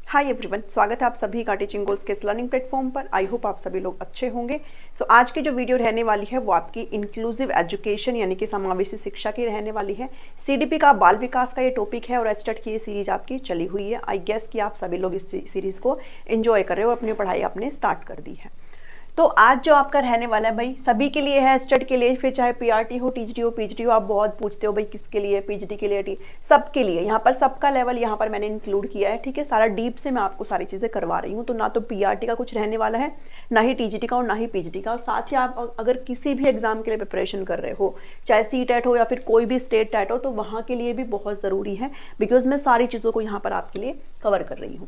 Hi everyone, स्वागत है आप सभी का टीचिंग गोल्स के इस लर्निंग प्लेटफॉर्म पर। आई होप आप सभी लोग अच्छे होंगे। आज की जो वीडियो रहने वाली है वो आपकी इंक्लूसिव एजुकेशन यानी कि समावेशी शिक्षा की रहने वाली है। सीडीपी का बाल विकास का ये टॉपिक है और एचटेट की ये सीरीज आपकी चली हुई है। आई गेस कि आप सभी लोग इस सीरीज को एंजॉय कर रहे हो और अपनी पढ़ाई आपने स्टार्ट कर दी है। तो आज जो आपका रहने वाला है भाई सभी के लिए है, एचटेट के लिए, फिर चाहे पीआरटी हो, टीजीटी हो, पीजीटी हो। आप बहुत पूछते हो भाई किसके लिए, पीजीटी के लिए, सबके लिए। यहाँ पर सबका लेवल यहाँ पर मैंने इंक्लूड किया है। ठीक है, सारा डीप से मैं आपको सारी चीजें करवा रही हूँ। तो ना तो पीआरटी का कुछ रहने वाला है, ना ही टीजीटी का और ना ही पीजीटी का। और साथ ही आप अगर किसी भी एग्जाम के लिए प्रिपरेशन कर रहे हो, चाहे सीटेट हो या फिर कोई भी स्टेट टेट हो, तो वहाँ के लिए भी बहुत जरूरी है, बिकॉज मैं सारी चीजों को यहाँ पर आपके लिए कवर कर रही हूँ।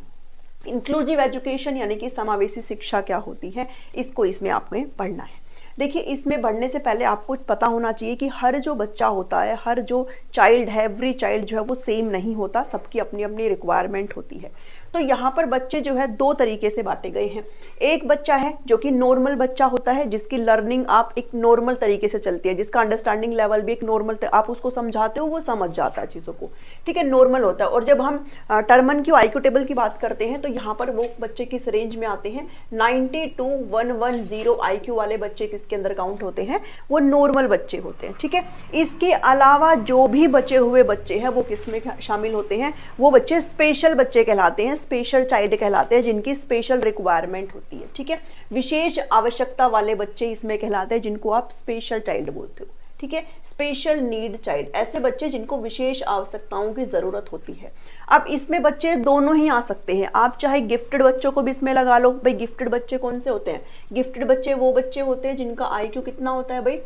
इंक्लूसिव एजुकेशन यानी कि समावेशी शिक्षा क्या होती है, इसको इसमें आपने पढ़ना है। देखिए, इसमें बढ़ने से पहले आपको पता होना चाहिए कि हर जो बच्चा होता है, हर जो चाइल्ड है, एवरी चाइल्ड जो है वो सेम नहीं होता, सबकी अपनी अपनी रिक्वायरमेंट होती है। तो यहाँ पर बच्चे जो है दो तरीके से बांटे गए हैं। एक बच्चा है जो कि नॉर्मल बच्चा होता है, जिसकी लर्निंग आप एक नॉर्मल तरीके से चलती है, जिसका अंडरस्टैंडिंग लेवल भी एक नॉर्मल, आप उसको समझाते हो वो समझ जाता है चीज़ों को। ठीक है, नॉर्मल होता है। और जब हम टर्मन की IQ टेबल की बात करते हैं तो यहाँ पर वो बच्चे किस रेंज में आते हैं, 90 to 110 IQ वाले बच्चे किसके अंदर काउंट होते हैं, वो नॉर्मल बच्चे होते हैं। ठीक है, इसके अलावा जो भी बचे हुए बच्चे हैं वो किसमें शामिल होते हैं, वो बच्चे स्पेशल बच्चे कहलाते हैं, स्पेशल चाइल्ड कहलाते हैं, जिनकी स्पेशल रिक्वायरमेंट होती है। ठीक है, विशेष आवश्यकता वाले बच्चे इसमें कहलाते हैं, जिनको आप स्पेशल चाइल्ड बोलते हो। ठीक है, स्पेशल नीड चाइल्ड, ऐसे बच्चे जिनको विशेष आवश्यकताओं की जरूरत होती है। अब इसमें बच्चे दोनों ही आ सकते हैं, आप चाहे गिफ्टेड बच्चों को भी इसमें लगा लो। भाई गिफ्टेड बच्चे कौन से होते हैं, गिफ्टेड बच्चे वो बच्चे होते हैं जिनका IQ कितना होता है भाई,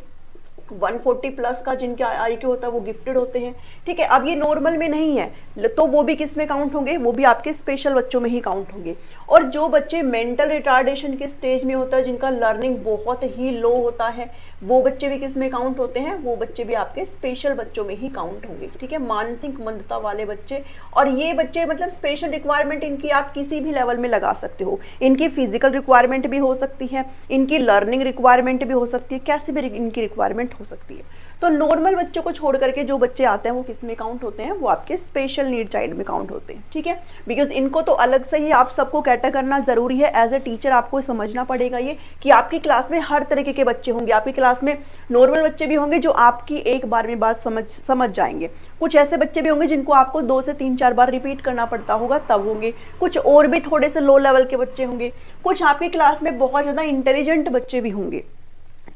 140 प्लस का, जिनका IQ होता है वो गिफ्टेड होते हैं। ठीक है, अब ये नॉर्मल में नहीं है तो वो भी किस में काउंट होंगे, वो भी आपके स्पेशल बच्चों में ही काउंट होंगे। और जो बच्चे मेंटल रिटार्डेशन के स्टेज में होता है, जिनका लर्निंग बहुत ही लो होता है, वो बच्चे भी किस में काउंट होते हैं, वो बच्चे भी आपके स्पेशल बच्चों में ही काउंट होंगे। ठीक है, मानसिक मंदता वाले बच्चे, और ये बच्चे मतलब स्पेशल रिक्वायरमेंट इनकी आप किसी भी लेवल में लगा सकते हो। इनकी फिजिकल रिक्वायरमेंट भी हो सकती है, इनकी लर्निंग रिक्वायरमेंट भी हो सकती है, कैसी भी इनकी रिक्वायरमेंट हो सकती है। तो नॉर्मल बच्चों को छोड़ करके जो बच्चे आते हैं वो किस में काउंट होते हैं, वो आपके स्पेशल नीड चाइल्ड में काउंट होते हैं। ठीक है, बिकॉज इनको तो अलग से ही आप सबको कैटर करना जरूरी है। एज ए टीचर आपको समझना पड़ेगा ये कि आपकी क्लास में हर तरीके के बच्चे होंगे। आपकी क्लास में नॉर्मल बच्चे भी होंगे जो आपकी एक बार में बात समझ जाएंगे, कुछ ऐसे बच्चे भी होंगे जिनको आपको 2 से 3-4 बार रिपीट करना पड़ता होगा तब होंगे, कुछ और भी थोड़े से लो लेवल के बच्चे होंगे, कुछ आपकी क्लास में बहुत ज्यादा इंटेलिजेंट बच्चे भी होंगे,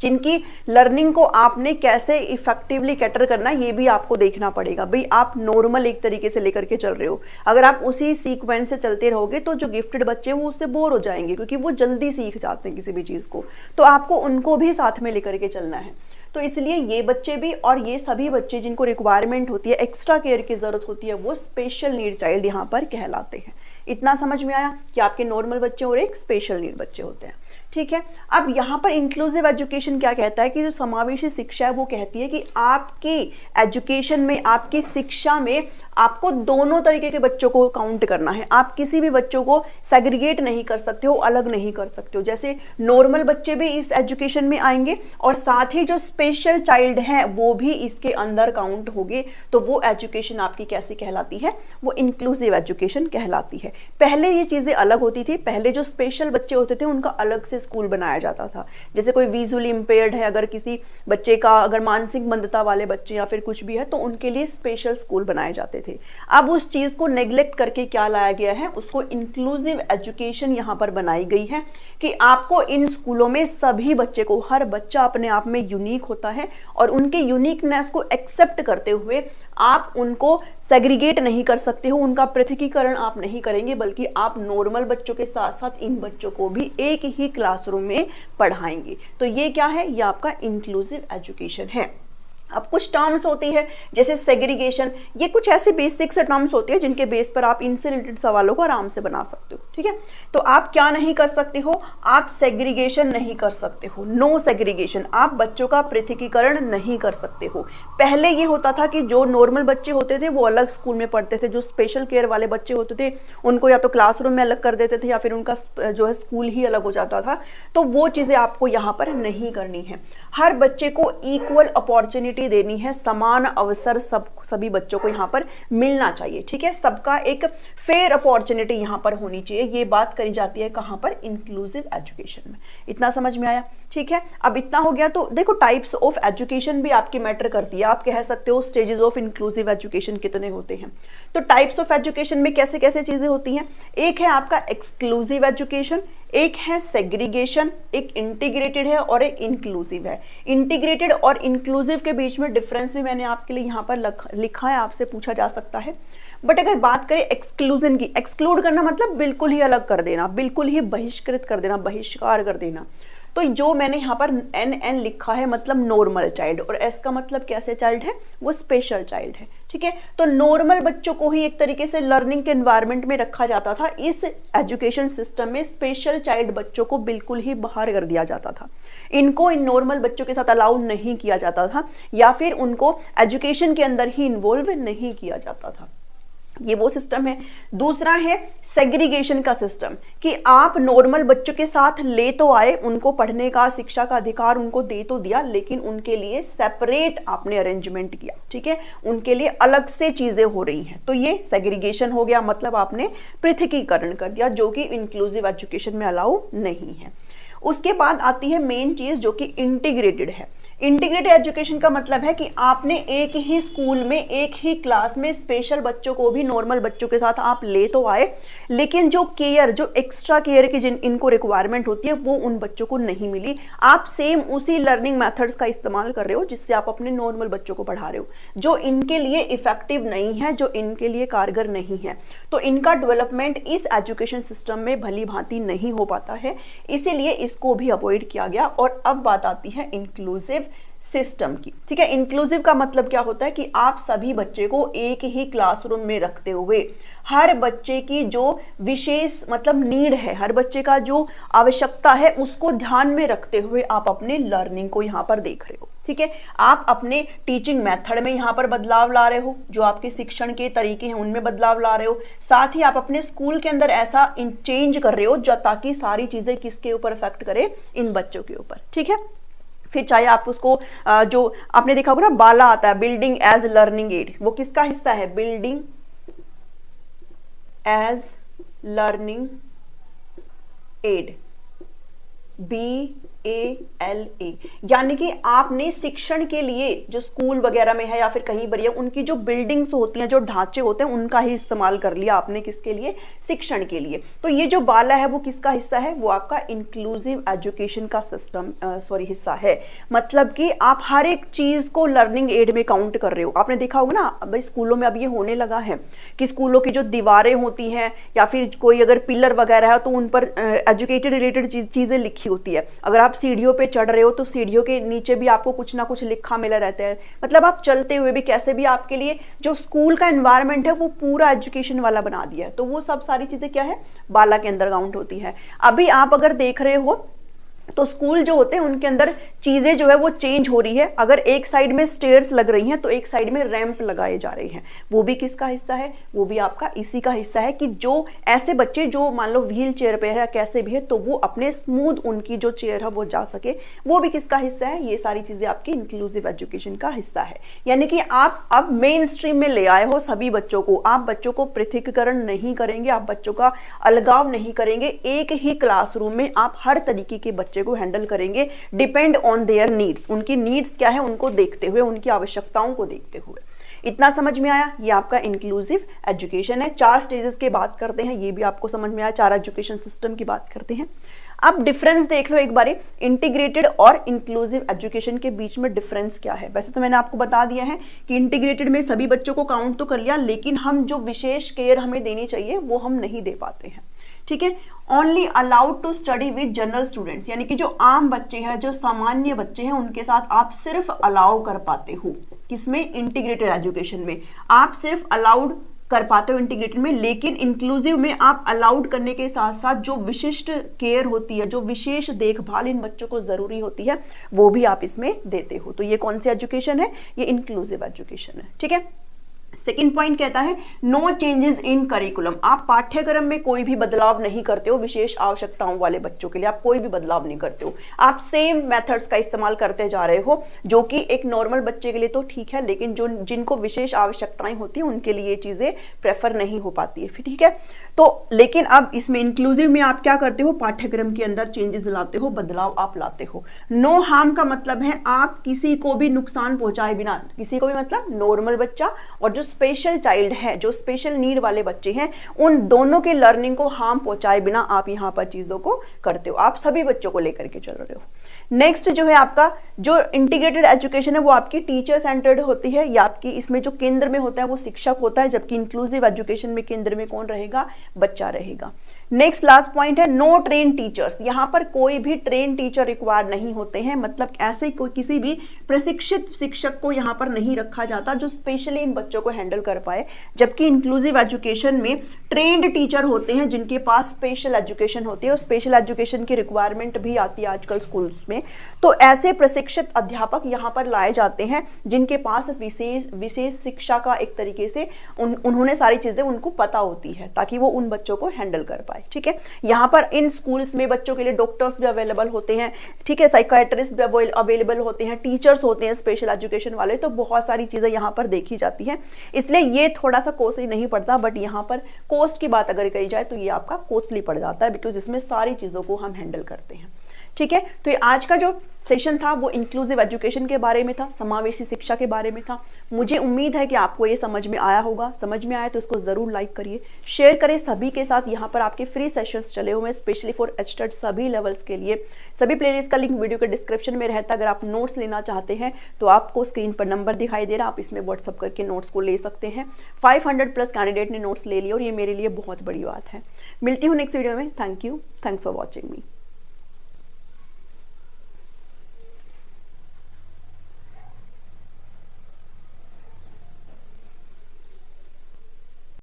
जिनकी लर्निंग को आपने कैसे इफेक्टिवली कैटर करना है ये भी आपको देखना पड़ेगा। भाई आप नॉर्मल एक तरीके से लेकर के चल रहे हो, अगर आप उसी सीक्वेंस से चलते रहोगे तो जो गिफ्टेड बच्चे हैं वो उससे बोर हो जाएंगे, क्योंकि वो जल्दी सीख जाते हैं किसी भी चीज को। तो आपको उनको भी साथ में लेकर के चलना है। तो इसलिए ये बच्चे भी और ये सभी बच्चे जिनको रिक्वायरमेंट होती है, एक्स्ट्रा केयर की जरूरत होती है, वो स्पेशल नीड चाइल्ड यहाँ पर कहलाते हैं। इतना समझ में आया कि आपके नॉर्मल बच्चे और एक स्पेशल नीड बच्चे होते हैं। ठीक है, अब यहाँ पर इंक्लूसिव एजुकेशन क्या कहता है कि जो समावेशी शिक्षा है वो कहती है कि आपकी एजुकेशन में, आपकी शिक्षा में आपको दोनों तरीके के बच्चों को काउंट करना है। आप किसी भी बच्चों को सेग्रीगेट नहीं कर सकते हो, अलग नहीं कर सकते हो। जैसे नॉर्मल बच्चे भी इस एजुकेशन में आएंगे और साथ ही जो स्पेशल चाइल्ड है वो भी इसके अंदर काउंट होंगे, तो वो एजुकेशन आपकी कैसी कहलाती है, वो इंक्लूसिव एजुकेशन कहलाती है। पहले ये चीजें अलग होती थी, पहले जो स्पेशल बच्चे होते थे उनका अलग से स्कूल बनाया जाता था। जैसे कोई विजुअली इंपेयर्ड है, अगर किसी बच्चे का अगर मानसिक मंदता वाले बच्चे या फिर कुछ भी है तो उनके लिए स्पेशल स्कूल बनाए जाते थे। अब उस चीज को नेग्लेक्ट करके क्या लाया गया है, उसको इंक्लूसिव एजुकेशन यहाँ पर बनाई गई है कि आपको इन स्कूलों में सभी बच्चे को, हर बच्चा अपने आप में यूनिक होता है और उनके यूनिकनेस को एक्सेप्ट करते हुए आप उनको सेग्रीगेट नहीं कर सकते हो, उनका पृथकीकरण आप नहीं करेंगे, बल्कि आप नॉर्मल बच्चों के साथ साथ इन बच्चों को भी एक ही क्लासरूम में पढ़ाएंगे। तो ये क्या है, ये आपका इंक्लूसिव एजुकेशन है। अब कुछ टर्म्स होती है जैसे सेग्रीगेशन, ये कुछ ऐसे बेसिक से टर्म्स होती है जिनके बेस पर आप इनसे रिलेटेड सवालों को आराम से बना सकते हो। ठीक है, तो आप क्या नहीं कर सकते हो, आप सेग्रीगेशन नहीं कर सकते हो, नो सेग्रीगेशन, आप बच्चों का पृथकीकरण नहीं कर सकते हो। पहले ये होता था कि जो नॉर्मल बच्चे होते थे वो अलग स्कूल में पढ़ते थे, जो स्पेशल केयर वाले बच्चे होते थे उनको या तो क्लासरूम में अलग कर देते थे या फिर उनका जो है स्कूल ही अलग हो जाता था। तो वो चीजें आपको यहाँ पर नहीं करनी है। हर बच्चे को इक्वल अपॉर्चुनिटी अपॉर्चुनिटी देनी है, समान अवसर सभी बच्चों को यहाँ पर मिलना चाहिए, ठीक है, सबका एक फेयर अपॉर्चुनिटी यहाँ पर होनी चाहिए। ये बात करी जाती है कहाँ पर, इंक्लूसिव एजुकेशन में। इतना समझ में आया, ठीक है। अब इतना हो गया तो देखो टाइप्स ऑफ एजुकेशन भी आपकी मैटर करती है। आप कह सकते हो स्टेजेस ऑफ इंक्लूसिव एजुकेशन कितने होते हैं। तो टाइप्स ऑफ एजुकेशन में कैसे कैसे चीजें होती हैं, एक है आपका एक्सक्लूसिव एजुकेशन, एक है सेग्रीगेशन, एक इंटीग्रेटेड है और एक इंक्लूसिव है। इंटीग्रेटेड और इंक्लूसिव के बीच में डिफरेंस भी मैंने आपके लिए यहाँ पर लिखा है, आपसे पूछा जा सकता है। बट अगर बात करें एक्सक्लूजन की, एक्सक्लूड करना मतलब बिल्कुल ही अलग कर देना, बिल्कुल ही बहिष्कृत कर देना, बहिष्कार कर देना। तो जो मैंने यहाँ पर एन लिखा है मतलब नॉर्मल चाइल्ड, और एस का मतलब कैसे चाइल्ड है, वो स्पेशल चाइल्ड है, ठीक है। तो नॉर्मल बच्चों को ही एक तरीके से लर्निंग के एनवायरनमेंट में रखा जाता था। इस एजुकेशन सिस्टम में स्पेशल चाइल्ड बच्चों को बिल्कुल ही बाहर कर दिया जाता था। इनको इन नॉर्मल बच्चों के साथ अलाउ नहीं किया जाता था, या फिर उनको एजुकेशन के अंदर ही इन्वॉल्व नहीं किया जाता था। ये वो सिस्टम है। दूसरा है सेग्रीगेशन का सिस्टम, कि आप नॉर्मल बच्चों के साथ ले तो आए, उनको पढ़ने का, शिक्षा का अधिकार उनको दे तो दिया, लेकिन उनके लिए सेपरेट आपने अरेंजमेंट किया, ठीक है, उनके लिए अलग से चीजें हो रही हैं। तो ये सेग्रीगेशन हो गया, मतलब आपने पृथकीकरण कर दिया, जो कि इंक्लूसिव एजुकेशन में अलाउ नहीं है। उसके बाद आती है मेन चीज जो कि इंटीग्रेटेड है। इंटीग्रेटेड एजुकेशन का मतलब है कि आपने एक ही स्कूल में, एक ही क्लास में स्पेशल बच्चों को भी नॉर्मल बच्चों के साथ आप ले तो आए, लेकिन जो केयर, जो एक्स्ट्रा केयर की जिन इनको रिक्वायरमेंट होती है वो उन बच्चों को नहीं मिली। आप सेम उसी लर्निंग मेथड्स का इस्तेमाल कर रहे हो जिससे आप अपने नॉर्मल बच्चों को पढ़ा रहे हो, जो इनके लिए इफेक्टिव नहीं है, जो इनके लिए कारगर नहीं है। तो इनका डेवलपमेंट इस एजुकेशन सिस्टम में भली भांति नहीं हो पाता है, इसीलिए इसको भी अवॉइड किया गया। और अब बात आती है इंक्लूसिव सिस्टम की, ठीक है। इंक्लूसिव का मतलब क्या होता है कि आप सभी बच्चे को एक ही क्लासरूम में रखते हुए हर बच्चे की जो विशेष मतलब नीड है, हर बच्चे का जो आवश्यकता है, उसको ध्यान में रखते हुए आप अपने लर्निंग को यहाँ पर देख रहे हो, ठीक है। आप अपने टीचिंग मेथड में यहाँ पर बदलाव ला रहे हो, जो आपके शिक्षण के तरीके हैं उनमें बदलाव ला रहे हो, साथ ही आप अपने स्कूल के अंदर ऐसा चेंज कर रहे हो ताकि सारी चीजें किसके ऊपर इफेक्ट करे, इन बच्चों के ऊपर, ठीक है। फिर चाहे आप उसको जो आपने देखा होगा ना, बाला आता है, बिल्डिंग एज लर्निंग एड, वो किसका हिस्सा है, building as learning aid, BALA, यानी कि आपने शिक्षण के लिए जो स्कूल वगैरह में है या फिर कहीं पर, उनकी जो बिल्डिंग्स होती हैं, जो ढांचे होते हैं, उनका ही इस्तेमाल कर लिया आपने, किसके लिए, शिक्षण के लिए। तो ये जो बाला है वो किसका हिस्सा है, वो आपका इंक्लूसिव एजुकेशन का सिस्टम हिस्सा है। मतलब कि आप हर एक चीज को लर्निंग एड में काउंट कर रहे हो। आपने देखा होगा ना, भाई स्कूलों में अब ये होने लगा है कि स्कूलों की जो दीवारें होती हैं या फिर कोई अगर पिलर वगैरह है तो उन पर एजुकेटेड रिलेटेड चीजें लिखी होती है। अगर आप सीढ़ियों पे चढ़ रहे हो तो सीढ़ियों के नीचे भी आपको कुछ ना कुछ लिखा मिला रहता है। मतलब आप चलते हुए भी कैसे भी आपके लिए जो स्कूल का एनवायरनमेंट है वो पूरा एजुकेशन वाला बना दिया है। तो वो सब सारी चीजें क्या है, बाला के अंदर काउंट होती है। अभी आप अगर देख रहे हो तो स्कूल जो होते हैं उनके अंदर चीजें जो है वो चेंज हो रही है। अगर एक साइड में स्टेयर्स लग रही हैं तो एक साइड में रैंप लगाए जा रहे हैं। वो भी किसका हिस्सा है, वो भी आपका इसी का हिस्सा है कि जो ऐसे बच्चे जो मान लो व्हील चेयर पे है, कैसे भी है, तो वो अपने स्मूथ उनकी जो चेयर है वो जा सके, वो भी किसका हिस्सा है। ये सारी चीजें आपकी इंक्लूसिव एजुकेशन का हिस्सा है। यानी कि आप अब मेन स्ट्रीम में ले आए हो सभी बच्चों को। आप बच्चों को पृथकीकरण नहीं करेंगे, आप बच्चों का अलगाव नहीं करेंगे। एक ही क्लासरूम में आप हर तरीके के बच्चे को हैंडल करेंगे, डिपेंड ऑन देयर नीड्स। उनकी नीड्स क्या है उनको देखते हुए, उनकी आवश्यकताओं को देखते हुए। इतना समझ में आया, ये आपका इंक्लूसिव एजुकेशन है। 4 स्टेजेस की बात करते हैं, ये भी आपको समझ में आया। 4 एजुकेशन सिस्टम की बात करते हैं। अब डिफरेंस देख लो एक बारी, इंटीग्रेटेड और इंक्लूसिव एजुकेशन के बीच में डिफरेंस क्या है। वैसे तो मैंने आपको बता दिया है कि इंटीग्रेटेड में सभी बच्चों को काउंट तो कर लिया, लेकिन हम जो विशेष केयर हमें देनी चाहिए वो हम नहीं दे पाते हैं, ठीक है। Only allowed to study with general students, यानी कि जो आम बच्चे हैं, जो सामान्य बच्चे हैं, उनके साथ आप सिर्फ अलाउ कर पाते हो। किसमें, इंटीग्रेटेड एजुकेशन में आप सिर्फ अलाउड कर पाते हो इंटीग्रेटेड में। लेकिन इंक्लूसिव में आप अलाउड करने के साथ साथ जो विशिष्ट केयर होती है, जो विशेष देखभाल इन बच्चों को जरूरी होती है, वो भी आप इसमें देते हो। तो ये कौन सी एजुकेशन है, ये इंक्लूसिव एजुकेशन है, ठीक है। सेकेंड पॉइंट कहता है नो चेंजेस इन करिकुलम। आप पाठ्यक्रम में कोई भी बदलाव नहीं करते हो विशेष आवश्यकताओं वाले बच्चों के लिए, आप कोई भी बदलाव नहीं करते हो, आप सेम मेथड्स का इस्तेमाल करते जा रहे हो, जो कि एक नॉर्मल बच्चे के लिए तो ठीक है, लेकिन जो जिनको विशेष आवश्यकताएं होती हैं उनके लिए ये चीजें प्रेफर नहीं हो पाती है, ठीक है। तो लेकिन अब इसमें इंक्लूसिव में आप क्या करते हो, पाठ्यक्रम के अंदर चेंजेस लाते हो, बदलाव आप लाते हो। नो हार्म का मतलब है आप किसी को भी नुकसान पहुंचाए बिना, किसी को भी मतलब नॉर्मल बच्चा और जो स्पेशल चाइल्ड है, जो स्पेशल नीड वाले बच्चे हैं, उन दोनों के लर्निंग को हार्म पहुंचाए बिना आप यहां पर चीजों को करते हो, आप सभी बच्चों को लेकर के चल रहे हो। नेक्स्ट जो है आपका जो इंटीग्रेटेड एजुकेशन है वो आपकी टीचर सेंटर्ड होती है, या आपकी इसमें जो केंद्र में होता है वो शिक्षक होता है, जबकि इंक्लूसिव एजुकेशन में केंद्र में कौन रहेगा, बच्चा रहेगा। नेक्स्ट लास्ट पॉइंट है नो ट्रेन टीचर्स। यहां पर कोई भी ट्रेन टीचर रिक्वायर्ड नहीं होते हैं, मतलब ऐसे कोई किसी भी प्रशिक्षित शिक्षक को यहां पर नहीं रखा जाता जो स्पेशली इन बच्चों को हैंडल कर पाए, जबकि इंक्लूसिव एजुकेशन में ट्रेन्ड टीचर होते हैं जिनके पास स्पेशल एजुकेशन होती है और स्पेशल एजुकेशन की रिक्वायरमेंट भी आती है आजकल स्कूल्स में। तो ऐसे प्रशिक्षित अध्यापक यहां पर लाए जाते हैं जिनके पास विशेष शिक्षा का एक तरीके से उन्होंने सारी चीजें उनको पता होती है, ताकि वो उन बच्चों को हैंडल कर पाए, ठीक है। यहाँ पर इन स्कूल्स में बच्चों के लिए डॉक्टर्स भी अवेलेबल होते हैं, ठीक है, साइकियाट्रिस्ट भी अवेलेबल होते हैं, टीचर्स होते हैं स्पेशल एजुकेशन वाले, तो बहुत सारी चीजें यहाँ पर देखी जाती हैं। इसलिए ये थोड़ा सा कॉस्टली नहीं पड़ता, बट यहाँ पर कॉस्ट की बात अगर कही जाए तो ये आपका कॉस्टली पड़ जाता है, बिकॉज इसमें सारी चीजों को हम हैंडल करते हैं, ठीक है। तो ये आज का जो सेशन था वो इंक्लूसिव एजुकेशन के बारे में था, समावेशी शिक्षा के बारे में था। मुझे उम्मीद है कि आपको ये समझ में आया होगा। समझ में आया तो इसको जरूर लाइक करिए, शेयर करें सभी के साथ। यहाँ पर आपके फ्री सेशंस चले हुए हैं स्पेशली फॉर एचटेट सभी लेवल्स के लिए। सभी प्लेलिस्ट का लिंक वीडियो के डिस्क्रिप्शन में रहता है। अगर आप नोट्स लेना चाहते हैं तो आपको स्क्रीन पर नंबर दिखाई दे रहा है, आप इसमें व्हाट्सअप करके नोट्स को ले सकते हैं। 500+ कैंडिडेट ने नोट्स ले लिए और ये मेरे लिए बहुत बड़ी बात है। मिलती हूँ नेक्स्ट वीडियो में। Thank you, thanks for watching me.